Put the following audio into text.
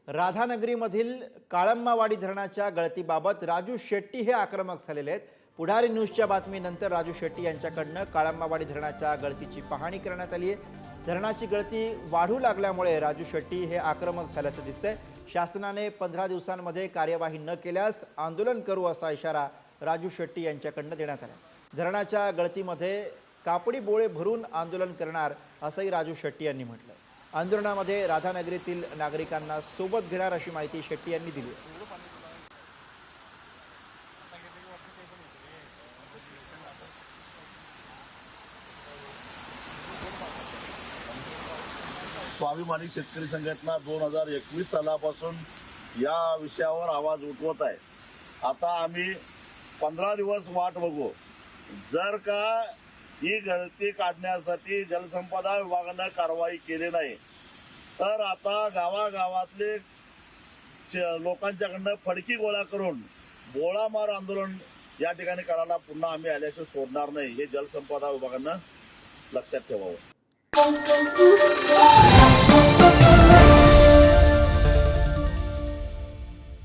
राधानगरीमधील काळंबावाडी धरणाच्या गळतीबाबत राजू शेट्टी हे आक्रमक झालेले आहेत। पुढारी न्यूजच्या बातमीनंतर राजू शेट्टी यांच्याकडनं काळंबावाडी धरणाच्या गळतीची पाहणी करण्यात आली आहे। धरणाची गळती वाढू लागल्यामुळे राजू शेट्टी हे आक्रमक झाल्याचं दिसतंय। शासनाने 15 दिवसांमध्ये कार्यवाही न केल्यास आंदोलन करू असा इशारा राजू शेट्टी यांच्याकडनं देण्यात आला। धरणाच्या गळतीमध्ये कापडी बोळे भरून आंदोलन करणार असंही राजू शेट्टी यांनी म्हटलं। आंदोलनामध्ये राधानगरीतील नागरिकांना सोबत घेणार अशी माहिती शेट्टी यांनी दिली। स्वाभिमानी शेतकरी संघटना 2021 सालापासून या विषयावर आवाज उठवत आहे। आता आम्ही 15 दिवस वाट बघू। जर का ही गळती काढण्यासाठी जलसंपदा विभागाने कारवाई केली नाही तर आता गावागावातले लोकांच्याकडनं फडकी गोळा करून बोळामार आंदोलन या ठिकाणी करायला पुन्हा आम्ही आल्याशिवाय सोडणार नाही, हे जलसंपदा विभागानं लक्षात ठेवावं।